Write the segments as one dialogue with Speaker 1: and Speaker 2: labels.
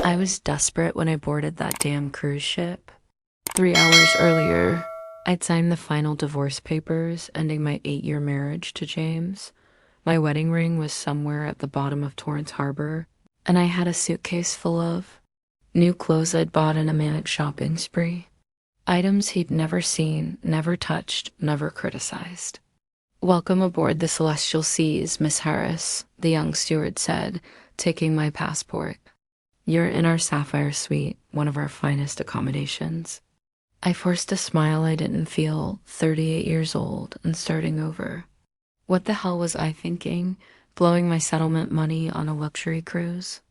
Speaker 1: I was desperate when I boarded that damn cruise ship. 3 hours earlier, I'd signed the final divorce papers, ending my 8-year marriage to James. My wedding ring was somewhere at the bottom of Torrance Harbor, and I had a suitcase full of new clothes I'd bought in a manic shopping spree. Items he'd never seen, never touched, never criticized. "Welcome aboard the Celestial Seas, Miss Harris," the young steward said, taking my passport. "You're in our Sapphire Suite, one of our finest accommodations." I forced a smile I didn't feel, 38 years old and starting over. What the hell was I thinking, blowing my settlement money on a luxury cruise?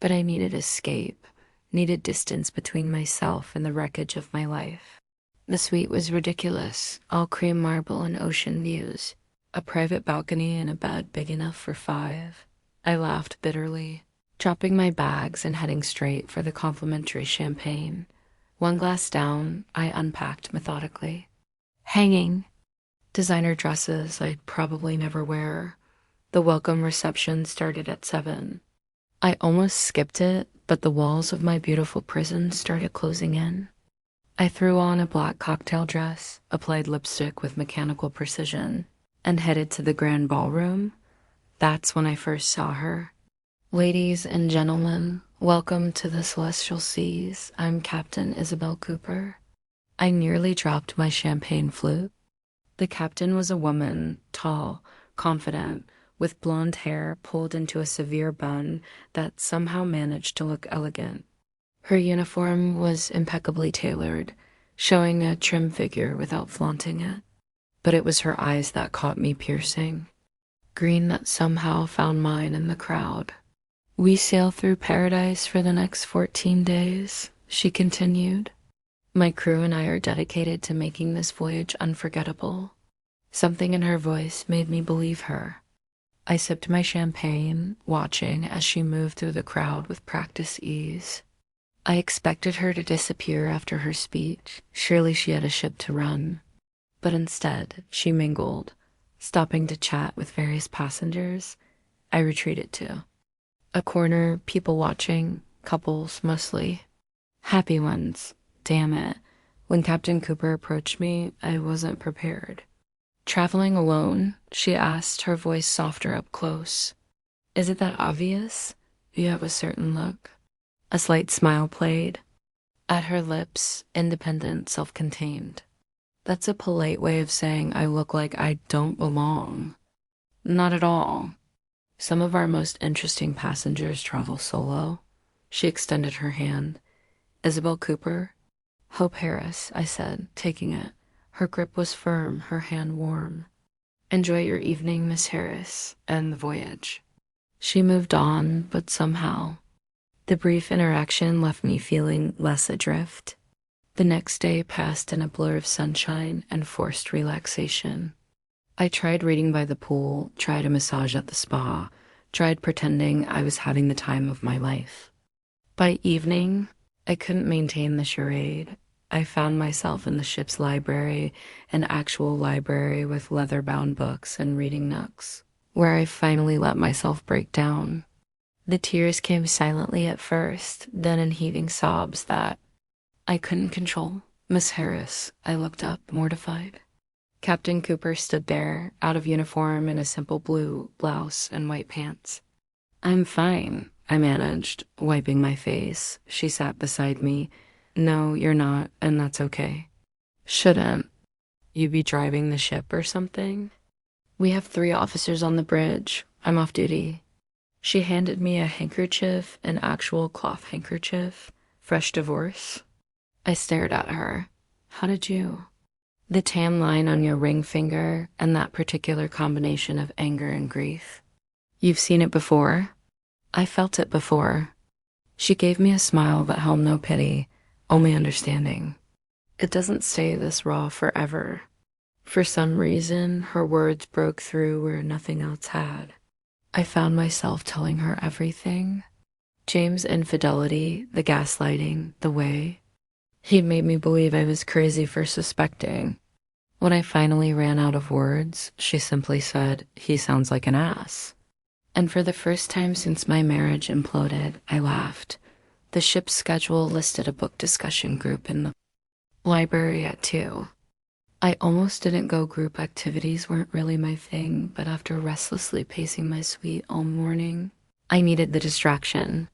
Speaker 1: But I needed escape, needed distance between myself and the wreckage of my life. The suite was ridiculous, all cream marble and ocean views, a private balcony and a bed big enough for 5. I laughed bitterly, dropping my bags and heading straight for the complimentary champagne. One glass down, I unpacked methodically. Hanging. Designer dresses I'd probably never wear. The welcome reception started at 7. I almost skipped it, but the walls of my beautiful prison started closing in. I threw on a black cocktail dress, applied lipstick with mechanical precision, and headed to the grand ballroom. That's when I first saw her. "Ladies and gentlemen, welcome to the Celestial Seas. I'm Captain Isabel Cooper." I nearly dropped my champagne flute. The captain was a woman, tall, confident, with blonde hair pulled into a severe bun that somehow managed to look elegant. Her uniform was impeccably tailored, showing a trim figure without flaunting it. But it was her eyes that caught me piercing, green that somehow found mine in the crowd. "We sail through paradise for the next 14 days, she continued. "My crew and I are dedicated to making this voyage unforgettable." Something in her voice made me believe her. I sipped my champagne, watching as she moved through the crowd with practiced ease. I expected her to disappear after her speech. Surely she had a ship to run. But instead, she mingled, stopping to chat with various passengers. I retreated to a corner, people watching, couples mostly. Happy ones. Damn it. When Captain Cooper approached me, I wasn't prepared. "Traveling alone?" she asked, her voice softer up close. "Is it that obvious?" You have a certain look. A slight smile played. At her lips, independent, self-contained. That's a polite way of saying I look like I don't belong. Not at all. Some of our most interesting passengers travel solo. She extended her hand. "Isabel Cooper?" "Hope Harris," I said, taking it. Her grip was firm, her hand warm. "Enjoy your evening, Miss Harris, and the voyage." She moved on, but somehow, the brief interaction left me feeling less adrift. The next day passed in a blur of sunshine and forced relaxation. I tried reading by the pool, tried a massage at the spa, tried pretending I was having the time of my life. By evening, I couldn't maintain the charade. I found myself in the ship's library, an actual library with leather-bound books and reading nooks, where I finally let myself break down. The tears came silently at first, then in heaving sobs that I couldn't control. "Miss Harris," I looked up, mortified. Captain Cooper stood there, out of uniform in a simple blue blouse and white pants. "I'm fine," I managed, wiping my face. She sat beside me. "No, you're not, and that's okay." "Shouldn't you be driving the ship or something?" "We have 3 officers on the bridge. I'm off duty." She handed me a handkerchief, an actual cloth handkerchief. "Fresh divorce?" I stared at her. "How did you?" "The tan line on your ring finger and that particular combination of anger and grief." "You've seen it before?" "I felt it before." She gave me a smile that held no pity, only understanding. "It doesn't stay this raw forever." For some reason, her words broke through where nothing else had. I found myself telling her everything. James' infidelity, the gaslighting, the way he'd made me believe I was crazy for suspecting. When I finally ran out of words, she simply said, "He sounds like an ass." And for the first time since my marriage imploded, I laughed. The ship's schedule listed a book discussion group in the library at 2. I almost didn't go. Group activities weren't really my thing, but after restlessly pacing my suite all morning, I needed the distraction.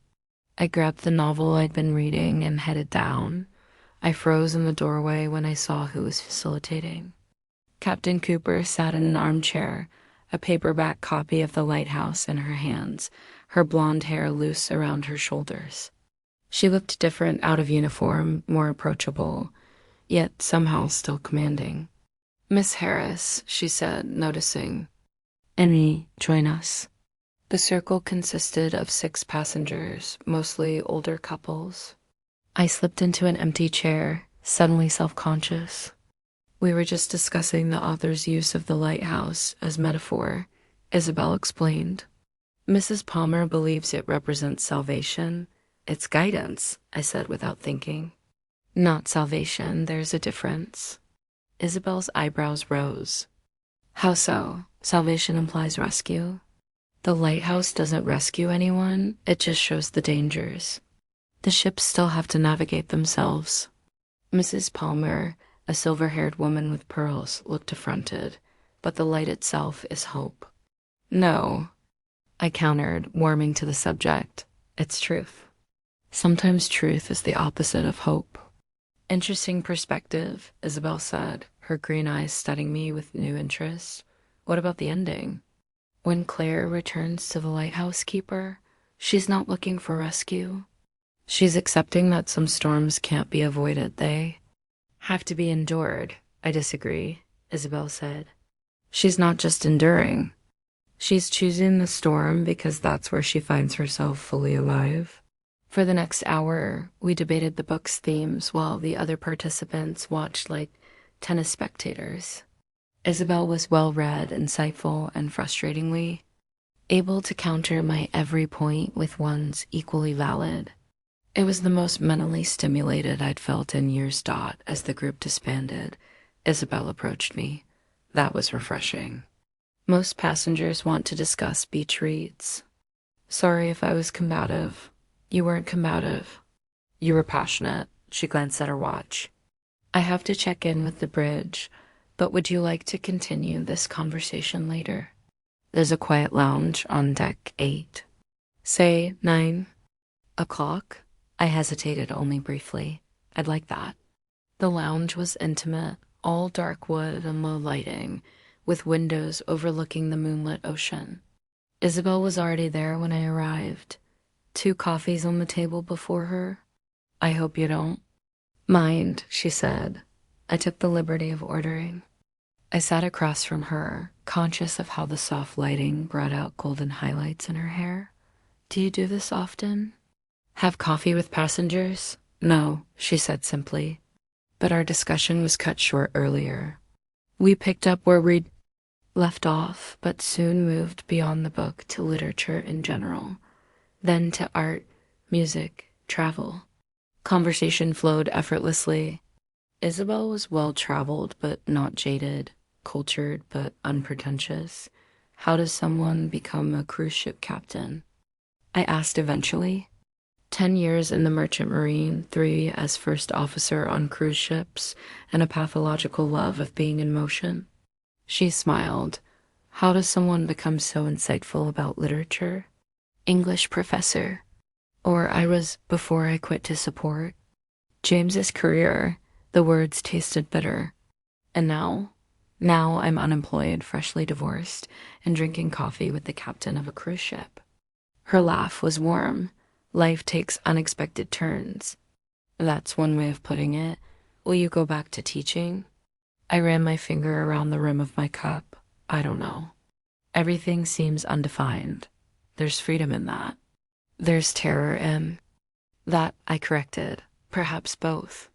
Speaker 1: I grabbed the novel I'd been reading and headed down. I froze in the doorway when I saw who was facilitating. Captain Cooper sat in an armchair, a paperback copy of The Lighthouse in her hands, her blonde hair loose around her shoulders. She looked different out of uniform, more approachable, yet somehow still commanding. "Miss Harris," she said, noticing. "Any, join us." The circle consisted of 6 passengers, mostly older couples. I slipped into an empty chair, suddenly self-conscious. "We were just discussing the author's use of the lighthouse as metaphor," Isabel explained. "Mrs. Palmer believes it represents salvation. It's guidance," I said without thinking. "Not salvation, there's a difference." Isabel's eyebrows rose. "How so? Salvation implies rescue." "The lighthouse doesn't rescue anyone, it just shows the dangers. The ships still have to navigate themselves." Mrs. Palmer, a silver-haired woman with pearls, looked affronted, "But the light itself is hope." "No," I countered, warming to the subject. "It's truth. Sometimes truth is the opposite of hope." "Interesting perspective," Isabel said, her green eyes studying me with new interest. "What about the ending? When Claire returns to the lighthouse keeper, she's not looking for rescue. She's accepting that some storms can't be avoided. They have to be endured." "I disagree," Isabel said. "She's not just enduring. She's choosing the storm because that's where she finds herself fully alive." For the next hour, we debated the book's themes while the other participants watched like tennis spectators. Isabel was well-read, insightful, and frustratingly able to counter my every point with one's equally valid. It was the most mentally stimulated I'd felt in years. As the group disbanded, Isabel approached me. That was refreshing. "Most passengers want to discuss beach reads." "Sorry if I was combative." "You weren't combative. You were passionate." She glanced at her watch. "I have to check in with the bridge, but would you like to continue this conversation later? There's a quiet lounge on deck 8. Say 9 o'clock? I hesitated only briefly. "I'd like that." The lounge was intimate, all dark wood and low lighting, with windows overlooking the moonlit ocean. Isabel was already there when I arrived. 2 coffees on the table before her. "I hope you don't mind," she said. I took the liberty of ordering. I sat across from her, conscious of how the soft lighting brought out golden highlights in her hair. "Do you do this often? Have coffee with passengers?" "No," she said simply. But our discussion was cut short earlier. We picked up where we'd left off, but soon moved beyond the book to literature in general, then to art, music, travel. Conversation flowed effortlessly. Isabel was well-traveled but not jaded, cultured but unpretentious. "How does someone become a cruise ship captain?" I asked eventually. 10 years in the Merchant Marine, 3 as first officer on cruise ships, and a pathological love of being in motion. She smiled. "How does someone become so insightful about literature?" "English professor." Or I was before I quit to support. James's career, the words tasted bitter. And now? Now I'm unemployed, freshly divorced, and drinking coffee with the captain of a cruise ship. Her laugh was warm. Life takes unexpected turns. That's one way of putting it. Will you go back to teaching? I ran my finger around the rim of my cup. I don't know. Everything seems undefined. There's freedom in that. There's terror in that, I corrected. Perhaps both.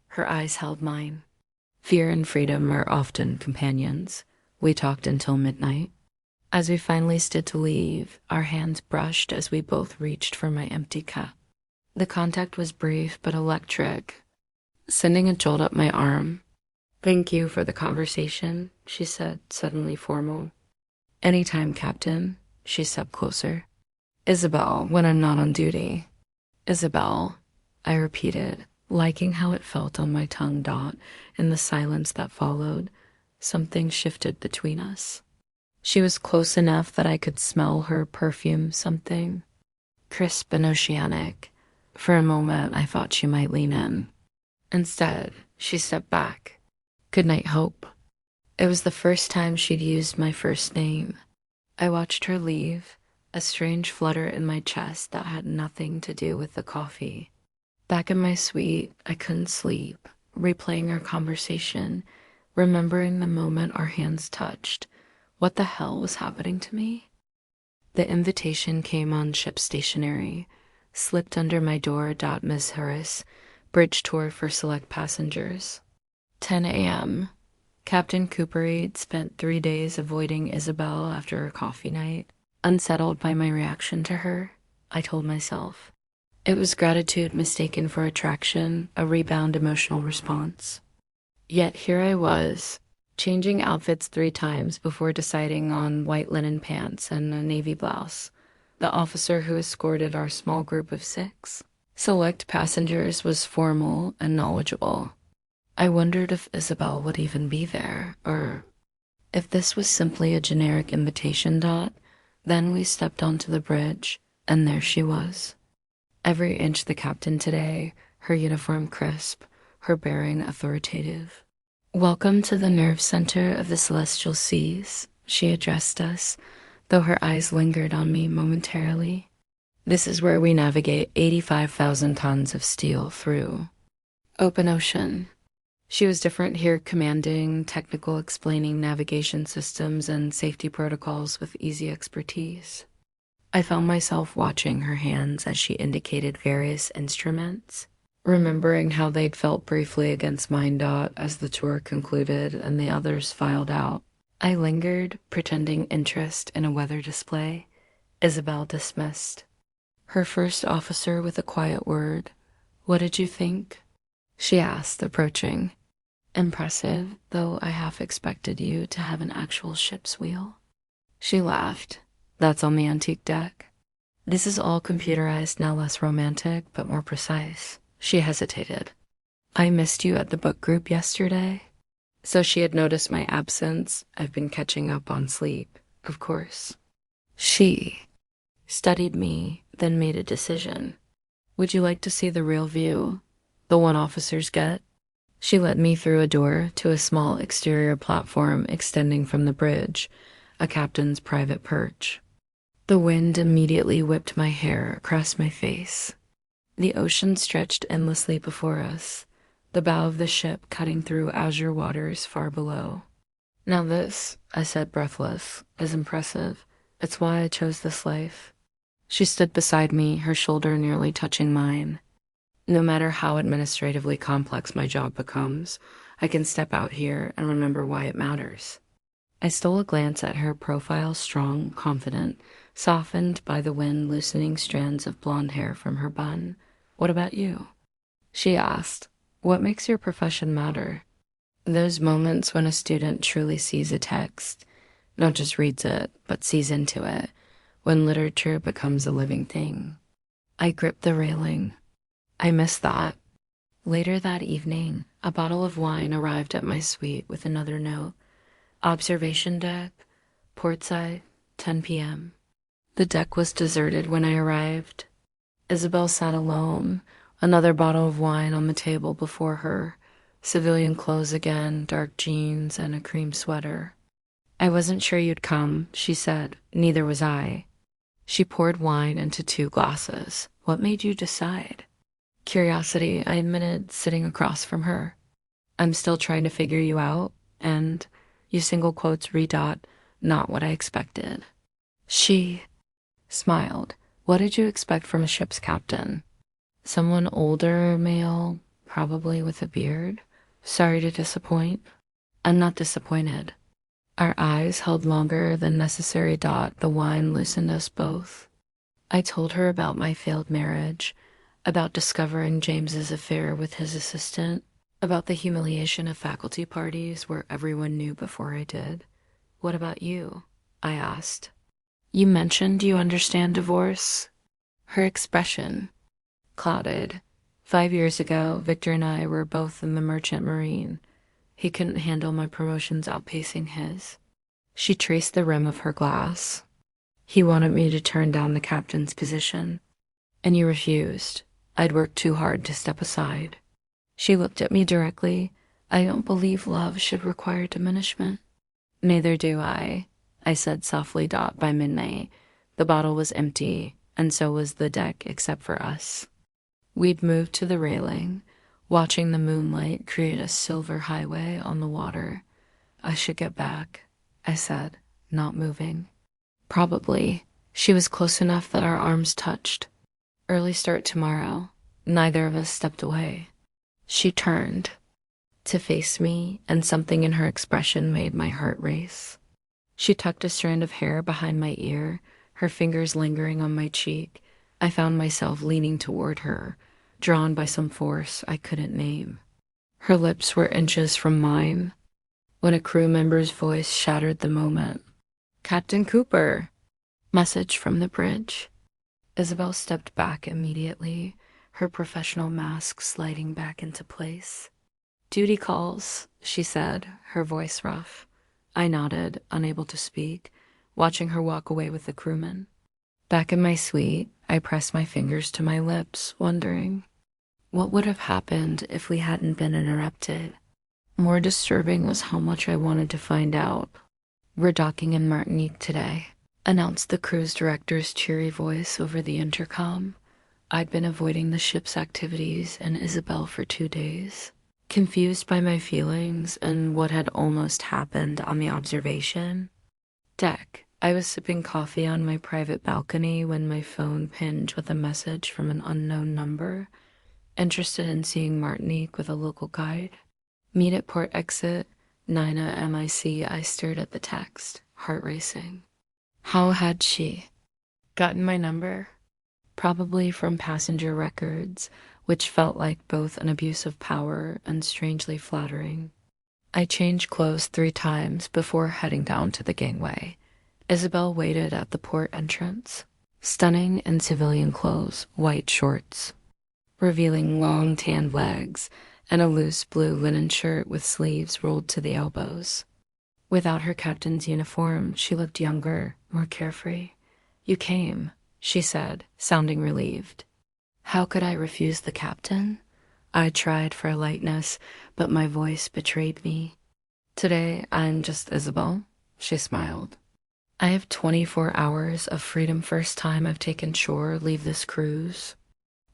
Speaker 1: Her eyes held mine. Fear and freedom are often companions. We talked until midnight. As we finally stood to leave, our hands brushed as we both reached for my empty cup. The contact was brief but electric, sending a jolt up my arm. "Thank you for the conversation," she said, suddenly formal. "Anytime, Captain," she stepped closer. "Isabel, when I'm not on duty." Isabel, I repeated, liking how it felt on my tongue. In the silence that followed, something shifted between us. She was close enough that I could smell her perfume, something crisp and oceanic. For a moment, I thought she might lean in. Instead, she stepped back. Good night, Hope. It was the first time she'd used my first name. I watched her leave, a strange flutter in my chest that had nothing to do with the coffee. Back in my suite, I couldn't sleep, replaying our conversation, remembering the moment our hands touched. What the hell was happening to me? The invitation came on ship stationery, slipped under my door. Ms. Harris, bridge tour for select passengers. 10 a.m. Captain Cooperade spent 3 days avoiding Isabel after her coffee night. Unsettled by my reaction to her, I told myself. It was gratitude mistaken for attraction, a rebound emotional response. Yet here I was, changing outfits 3 times before deciding on white linen pants and a navy blouse. The officer who escorted our small group of 6 select passengers was formal and knowledgeable. I wondered if Isabel would even be there, or if this was simply a generic invitation. Then we stepped onto the bridge, and there she was. Every inch the captain today, her uniform crisp, her bearing authoritative. Welcome to the nerve center of the celestial seas, she addressed us, though her eyes lingered on me momentarily. This is where we navigate 85,000 tons of steel through open ocean. She was different here, commanding, technical, explaining navigation systems and safety protocols with easy expertise. I found myself watching her hands as she indicated various instruments, remembering how they'd felt briefly against mine. As the tour concluded and the others filed out. I lingered, pretending interest in a weather display. Isabel dismissed. Her first officer with a quiet word. What did you think? She asked, approaching. Impressive, though I half expected you to have an actual ship's wheel. She laughed. That's on the antique deck. This is all computerized, now less romantic, but more precise. She hesitated. I missed you at the book group yesterday. So she had noticed my absence. I've been catching up on sleep, of course. She studied me, then made a decision. Would you like to see the real view? The one officers get? She led me through a door to a small exterior platform extending from the bridge, a captain's private perch. The wind immediately whipped my hair across my face. The ocean stretched endlessly before us, the bow of the ship cutting through azure waters far below. Now this, I said breathless, is impressive. It's why I chose this life. She stood beside me, her shoulder nearly touching mine. No matter how administratively complex my job becomes, I can step out here and remember why it matters. I stole a glance at her profile, strong, confident, softened by the wind loosening strands of blonde hair from her bun. What about you? She asked. What makes your profession matter? Those moments when a student truly sees a text, not just reads it, but sees into it, when literature becomes a living thing. I gripped the railing. I missed that. Later that evening, a bottle of wine arrived at my suite with another note. Observation deck, portside, 10 p.m. The deck was deserted when I arrived. Isabel sat alone, another bottle of wine on the table before her, civilian clothes again, dark jeans, and a cream sweater. I wasn't sure you'd come, she said. Neither was I. She poured wine into 2 glasses. What made you decide? Curiosity, I admitted, sitting across from her. I'm still trying to figure you out, and you single quotes not what I expected. She smiled. What did you expect from a ship's captain? Someone older, male, probably with a beard? Sorry to disappoint. I'm not disappointed. Our eyes held longer than necessary. The wine loosened us both. I told her about my failed marriage, about discovering James's affair with his assistant, about the humiliation of faculty parties where everyone knew before I did. What about you? I asked. You mentioned you understand divorce. Her expression Clouded. 5 years ago, Victor and I were both in the Merchant Marine. He couldn't handle my promotions outpacing his. She traced the rim of her glass. He wanted me to turn down the captain's position, and you refused. I'd worked too hard to step aside. She looked at me directly. I don't believe love should require diminishment. Neither do I said softly. By midnight, the bottle was empty, and so was the deck except for us. We'd moved to the railing, watching the moonlight create a silver highway on the water. I should get back, I said, not moving. Probably. She was close enough that our arms touched. Early start tomorrow. Neither of us stepped away. She turned to face me, and something in her expression made my heart race. She tucked a strand of hair behind my ear, her fingers lingering on my cheek. I found myself leaning toward her, drawn by some force I couldn't name. Her lips were inches from mine when a crew member's voice shattered the moment. "Captain Cooper!" Message from the bridge. Isabel stepped back immediately, her professional mask sliding back into place. "Duty calls," she said, her voice rough. I nodded, unable to speak, watching her walk away with the crewman. Back in my suite, I pressed my fingers to my lips, wondering what would have happened if we hadn't been interrupted. More disturbing was how much I wanted to find out. "We're docking in Martinique today," announced the cruise director's cheery voice over the intercom. I'd been avoiding the ship's activities and Isabel for 2 days, confused by my feelings and what had almost happened on the observation deck. I was sipping coffee on my private balcony when my phone pinged with a message from an unknown number. Interested in seeing Martinique with a local guide. Meet at port exit, Nina MIC. I stared at the text, heart racing. How had she gotten my number? Probably from passenger records, which felt like both an abuse of power and strangely flattering. I changed clothes 3 times before heading down to the gangway. Isabel waited at the port entrance, stunning in civilian clothes, white shorts, revealing long tanned legs, and a loose blue linen shirt with sleeves rolled to the elbows. Without her captain's uniform, she looked younger, more carefree. "You came," she said, sounding relieved. How could I refuse the captain? I tried for lightness, but my voice betrayed me. "Today, I'm just Isabel," she smiled. "I have 24 hours of freedom first time I've taken shore leave this cruise."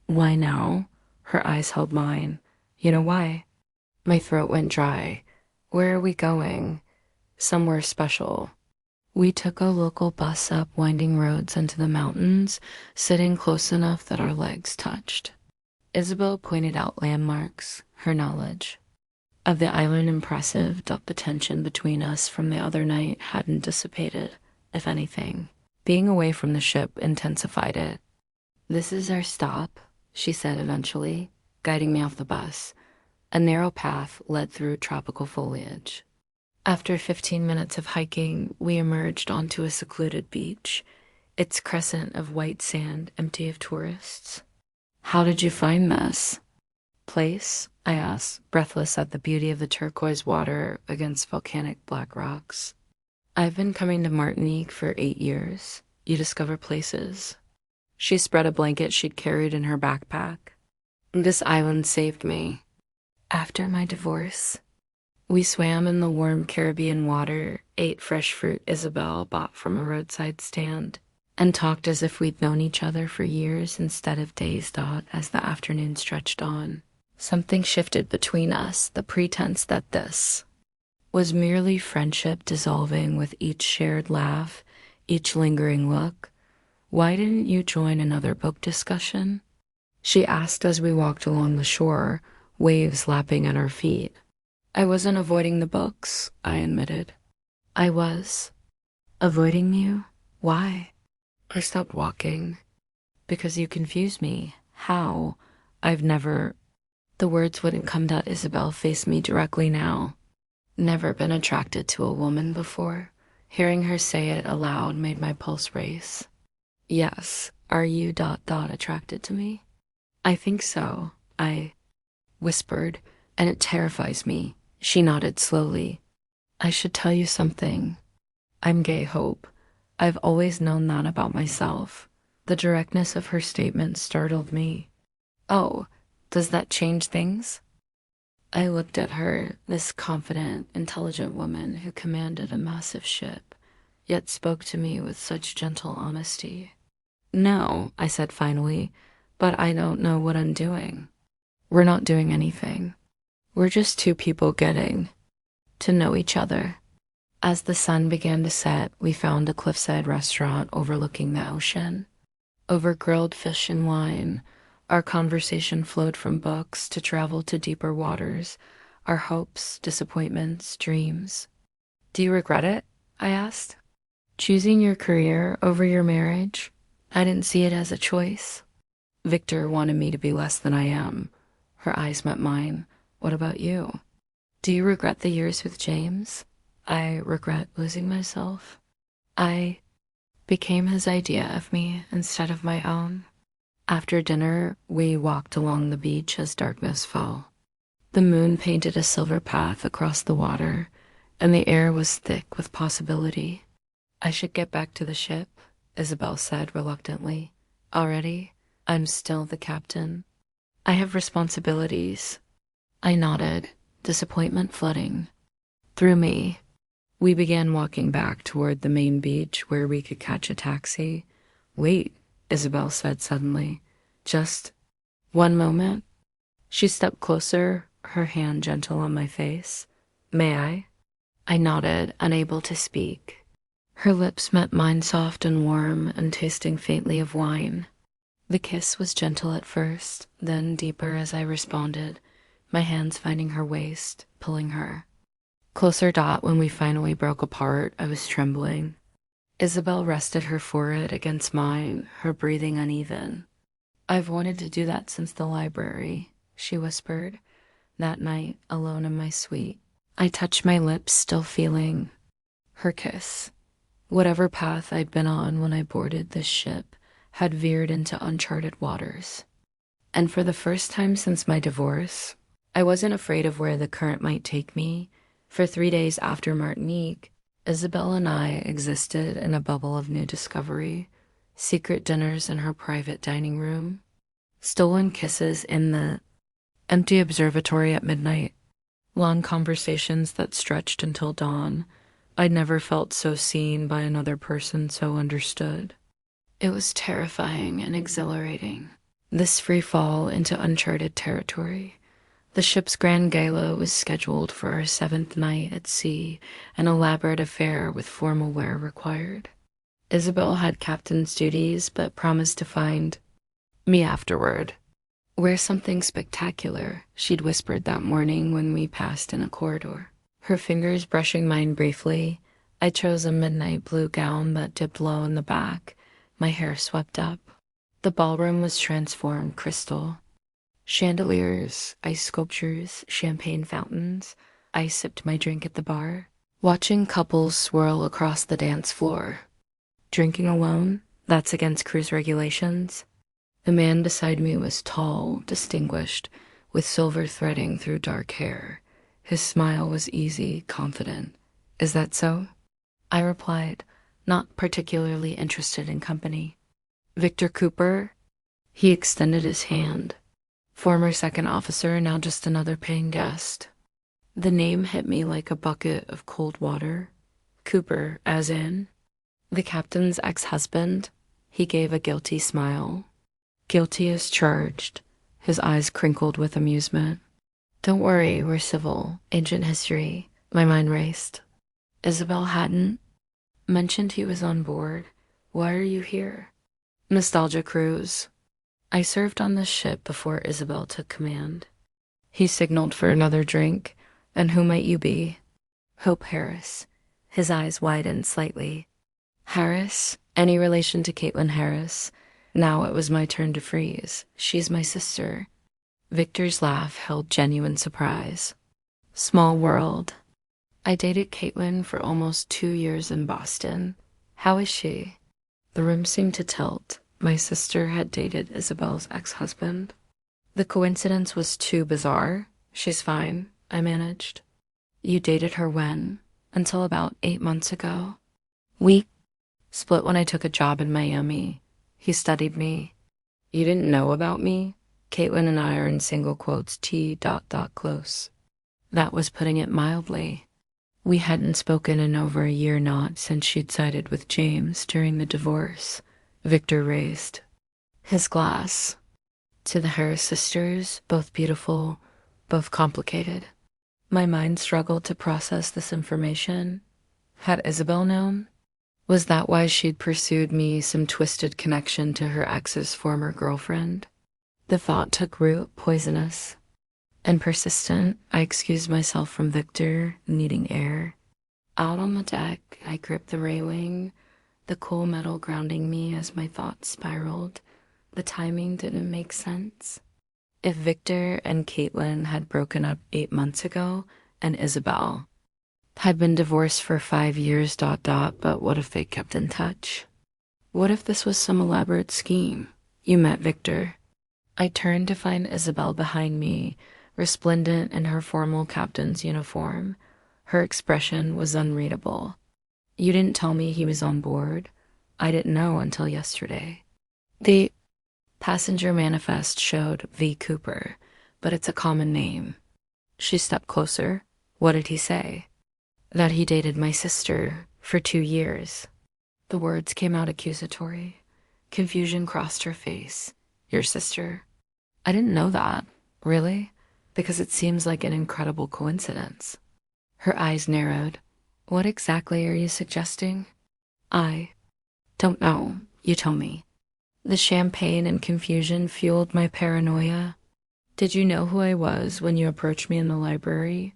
Speaker 1: "Why now?" Her eyes held mine. "You know why?" My throat went dry. "Where are we going?" "Somewhere special." We took a local bus up winding roads into the mountains, sitting close enough that our legs touched. Isabel pointed out landmarks, her knowledge of the island impressive, but the tension between us from the other night hadn't dissipated. If anything, being away from the ship intensified it. "This is our stop," she said eventually, guiding me off the bus. A narrow path led through tropical foliage. After 15 minutes of hiking, we emerged onto a secluded beach, its crescent of white sand empty of tourists. "How did you find this place?" I asked, breathless at the beauty of the turquoise water against volcanic black rocks. "I've been coming to Martinique for 8 years. You discover places." She spread a blanket she'd carried in her backpack. "This island saved me. After my divorce, we swam in the warm Caribbean water, ate fresh fruit Isabel bought from a roadside stand, and talked as if we'd known each other for years instead of days. As the afternoon stretched on, something shifted between us, the pretense that this was merely friendship dissolving with each shared laugh, each lingering look. "Why didn't you join another book discussion?" she asked as we walked along the shore, waves lapping at our feet. "I wasn't avoiding the books," I admitted. "I was. Avoiding you? Why?" I stopped walking. "Because you confuse me. How? I've never—" The words wouldn't come out. Isabel faced me directly now. "Never been attracted to a woman before." Hearing her say it aloud made my pulse race. "Yes. Are you attracted to me?" I think so, I whispered, and it terrifies me. She nodded slowly. I should tell you something. I'm gay, Hope. I've always known that about myself. The directness of her statement startled me. Oh, does that change things? I looked at her, this confident, intelligent woman who commanded a massive ship, yet spoke to me with such gentle honesty. No, I said finally, but I don't know what I'm doing. We're not doing anything. We're just two people getting to know each other. As the sun began to set, we found a cliffside restaurant overlooking the ocean. Over grilled fish and wine, our conversation flowed from books to travel to deeper waters, our hopes, disappointments, dreams. Do you regret it? I asked. Choosing your career over your marriage? I didn't see it as a choice. Victor wanted me to be less than I am. Her eyes met mine. What about you? Do you regret the years with James? I regret losing myself. I became his idea of me instead of my own. After dinner, we walked along the beach as darkness fell. The moon painted a silver path across the water, and the air was thick with possibility. I should get back to the ship, Isabel said reluctantly. Already? I'm still the captain. I have responsibilities. I nodded, disappointment flooding through me. We began walking back toward the main beach where we could catch a taxi. Wait, Isabel said suddenly. Just one moment. She stepped closer, her hand gentle on my face. May I? I nodded, unable to speak. Her lips met mine, soft and warm and tasting faintly of wine. The kiss was gentle at first, then deeper as I responded, my hands finding her waist, pulling her. Closer dot when we finally broke apart, I was trembling. Isabel rested her forehead against mine, her breathing uneven. I've wanted to do that since the library, she whispered, that night alone in my suite. I touched my lips, still feeling her kiss. Whatever path I'd been on when I boarded this ship had veered into uncharted waters. And for the first time since my divorce, I wasn't afraid of where the current might take me. For 3 days after Martinique, Isabel and I existed in a bubble of new discovery. Secret dinners in her private dining room, stolen kisses in the empty observatory at midnight, long conversations that stretched until dawn. I'd never felt so seen by another person, so understood. It was terrifying and exhilarating, this free fall into uncharted territory. The ship's grand gala was scheduled for our 7th night at sea, an elaborate affair with formal wear required. Isabel had captain's duties, but promised to find me afterward. Wear something spectacular, she'd whispered that morning when we passed in a corridor. Her fingers brushing mine briefly, I chose a midnight blue gown that dipped low in the back, my hair swept up. The ballroom was transformed crystal. Chandeliers, ice sculptures, champagne fountains. I sipped my drink at the bar, watching couples swirl across the dance floor. Drinking alone? That's against cruise regulations. The man beside me was tall, distinguished, with silver threading through dark hair. His smile was easy, confident. Is that so? I replied, not particularly interested in company. Victor Cooper? He extended his hand. Former second officer, now just another paying guest. The name hit me like a bucket of cold water. Cooper, as in? The captain's ex-husband? He gave a guilty smile. Guilty as charged. His eyes crinkled with amusement. Don't worry, we're civil. Ancient history. My mind raced. Isabel hadn't mentioned he was on board. Why are you here? Nostalgia cruise. I served on this ship before Isabel took command. He signaled for another drink. And who might you be? Hope Harris. His eyes widened slightly. Harris? Any relation to Caitlin Harris? Now it was my turn to freeze. She's my sister. Victor's laugh held genuine surprise. Small world. I dated Caitlin for almost 2 years in Boston. How is she? The room seemed to tilt. My sister had dated Isabel's ex-husband. The coincidence was too bizarre. She's fine, I managed. You dated her when? Until about 8 months ago. We split when I took a job in Miami. He studied me. You didn't know about me? Caitlin and I are in single quotes close. That was putting it mildly. We hadn't spoken in over a year not since she'd sided with James during the divorce. Victor raised his glass. To the Harris sisters, both beautiful, both complicated. My mind struggled to process this information. Had Isabel known? Was that why she'd pursued me, some twisted connection to her ex's former girlfriend? The thought took root, poisonous and persistent. I excused myself from Victor, needing air. Out on the deck, I gripped the railing, the cool metal grounding me as my thoughts spiraled. The timing didn't make sense. If Victor and Caitlin had broken up 8 months ago, and Isabel had been divorced for 5 years, but what if they kept in touch? What if this was some elaborate scheme? You met Victor. I turned to find Isabel behind me, resplendent in her formal captain's uniform. Her expression was unreadable. You didn't tell me he was on board. I didn't know until yesterday. The passenger manifest showed V. Cooper, but it's a common name. She stepped closer. What did he say? That he dated my sister for 2 years. The words came out accusatory. Confusion crossed her face. Your sister? I didn't know that. Really? Because it seems like an incredible coincidence. Her eyes narrowed. What exactly are you suggesting? I don't know. You tell me. The champagne and confusion fueled my paranoia. Did you know who I was when you approached me in the library?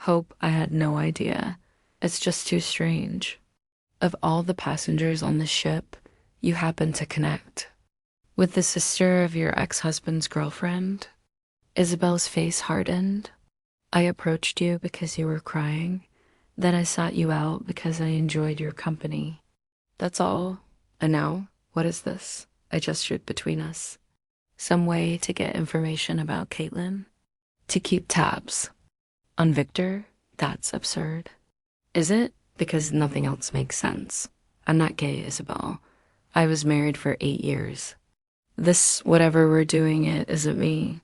Speaker 1: Hope I had no idea. It's just too strange. Of all the passengers on the ship, you happened to connect with the sister of your ex-husband's girlfriend. Isabel's face hardened. I approached you because you were crying. Then I sought you out because I enjoyed your company. That's all. And now, what is this? I gestured between us. Some way to get information about Caitlin? To keep tabs on Victor? That's absurd. Is it? Because nothing else makes sense. I'm not gay, Isabel. I was married for 8 years. This, whatever we're doing it, isn't me.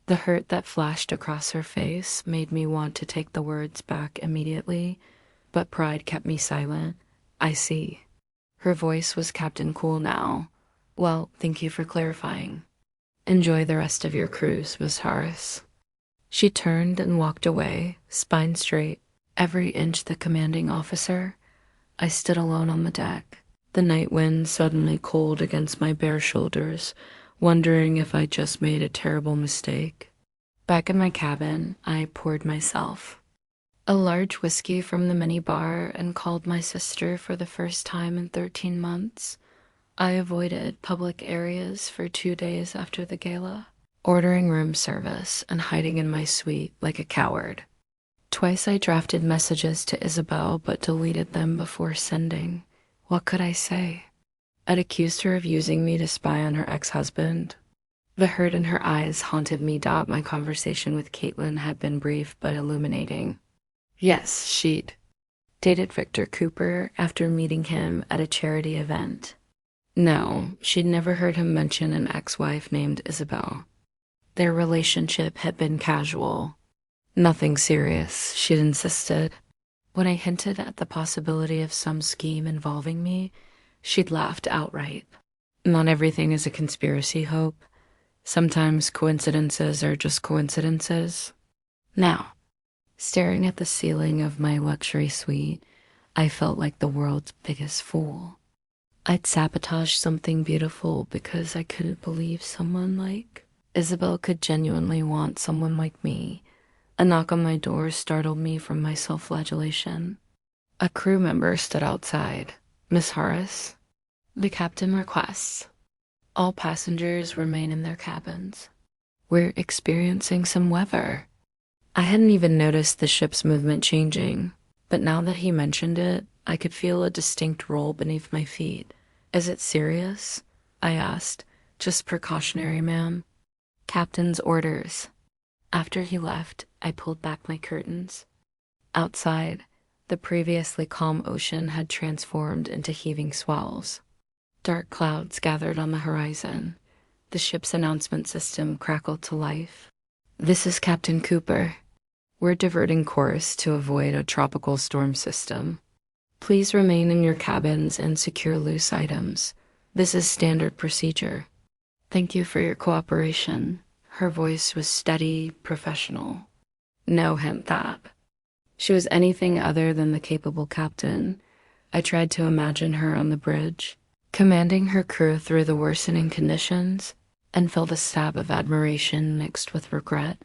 Speaker 1: The hurt that flashed across her face made me want to take the words back immediately, but pride kept me silent. I see. Her voice was Captain Cool now. Well, thank you for clarifying. Enjoy the rest of your cruise, Miss Harris. She turned and walked away, spine straight, every inch the commanding officer. I stood alone on the deck, the night wind suddenly cold against my bare shoulders, wondering if I just made a terrible mistake. Back in my cabin, I poured myself a large whiskey from the minibar and called my sister for the first time in 13 months. I avoided public areas for 2 days after the gala, ordering room service and hiding in my suite like a coward. Twice I drafted messages to Isabel but deleted them before sending. What could I say? I'd accused her of using me to spy on her ex-husband. The hurt in her eyes haunted me. My conversation with Caitlin had been brief but illuminating. Yes, she'd dated Victor Cooper after meeting him at a charity event. No, she'd never heard him mention an ex-wife named Isabel. Their relationship had been casual. Nothing serious, she'd insisted. When I hinted at the possibility of some scheme involving me, she'd laughed outright. Not everything is a conspiracy, Hope. Sometimes coincidences are just coincidences. Now, staring at the ceiling of my luxury suite, I felt like the world's biggest fool. I'd sabotaged something beautiful because I couldn't believe someone like Isabel could genuinely want someone like me. A knock on my door startled me from my self-flagellation. A crew member stood outside. Miss Harris? The captain requests all passengers remain in their cabins. We're experiencing some weather. I hadn't even noticed the ship's movement changing, but now that he mentioned it, I could feel a distinct roll beneath my feet. Is it serious? I asked. Just precautionary, ma'am. Captain's orders. After he left, I pulled back my curtains. Outside, the previously calm ocean had transformed into heaving swells. Dark clouds gathered on the horizon. The ship's announcement system crackled to life. "This is Captain Cooper. We're diverting course to avoid a tropical storm system. Please remain in your cabins and secure loose items. This is standard procedure. Thank you for your cooperation." Her voice was steady, professional. No hint that she was anything other than the capable captain. I tried to imagine her on the bridge, commanding her crew through the worsening conditions, and felt a stab of admiration mixed with regret.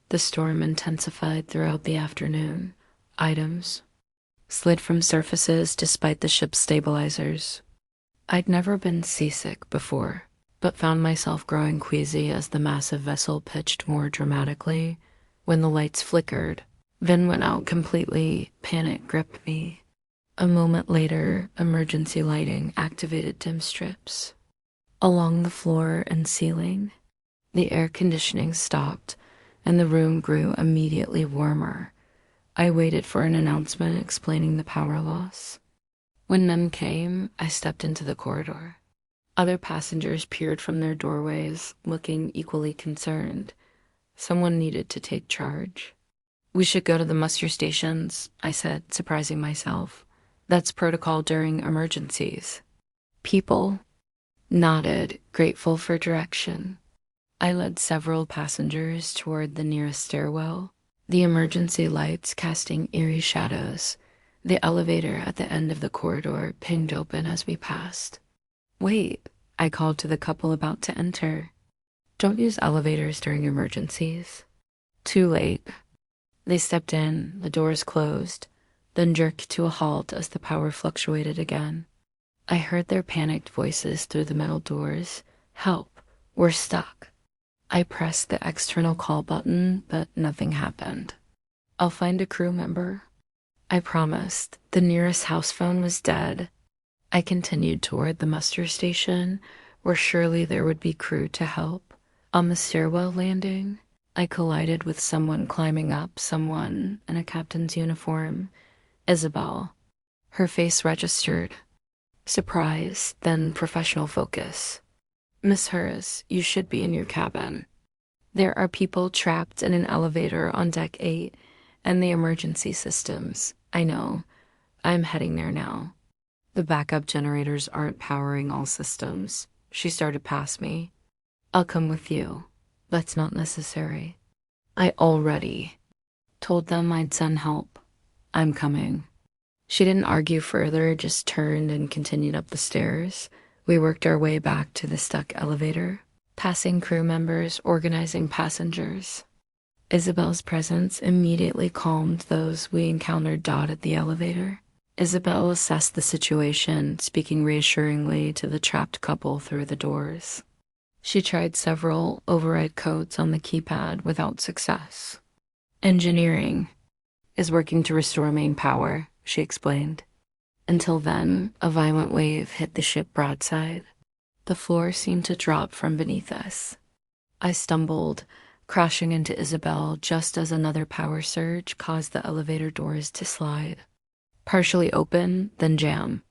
Speaker 1: The storm intensified throughout the afternoon. Items slid from surfaces despite the ship's stabilizers. I'd never been seasick before, but found myself growing queasy as the massive vessel pitched more dramatically. When the lights flickered, then went out completely, panic gripped me. A moment later, emergency lighting activated dim strips. Along the floor and ceiling, the air conditioning stopped, and the room grew immediately warmer. I waited for an announcement explaining the power loss. When none came, I stepped into the corridor. Other passengers peered from their doorways, looking equally concerned. Someone needed to take charge. "We should go to the muster stations," I said, surprising myself. "That's protocol during emergencies." People nodded, grateful for direction. I led several passengers toward the nearest stairwell, the emergency lights casting eerie shadows. The elevator at the end of the corridor pinged open as we passed. "Wait," I called to the couple about to enter. "Don't use elevators during emergencies." Too late. They stepped in, the doors closed, then jerked to a halt as the power fluctuated again. I heard their panicked voices through the metal doors. "Help, we're stuck." I pressed the external call button, but nothing happened. "I'll find a crew member," I promised. The nearest house phone was dead. I continued toward the muster station, where surely there would be crew to help. On the stairwell landing, I collided with someone climbing up, someone in a captain's uniform. Isabel. Her face registered. Surprise, then professional focus. "Miss Harris, you should be in your cabin. There are people trapped in an elevator on deck 8 and the emergency systems. I know. I'm heading there now. The backup generators aren't powering all systems." She started past me. "I'll come with you." "That's not necessary. I already told them I'd send help. I'm coming." She didn't argue further, just turned and continued up the stairs. We worked our way back to the stuck elevator, passing crew members, organizing passengers. Isabel's presence immediately calmed those we encountered dotted the elevator. Isabel assessed the situation, speaking reassuringly to the trapped couple through the doors. She tried several override codes on the keypad without success. "Engineering is working to restore main power," she explained. Until then, a violent wave hit the ship broadside. The floor seemed to drop from beneath us. I stumbled, crashing into Isabel just as another power surge caused the elevator doors to slide. Partially open, then jam.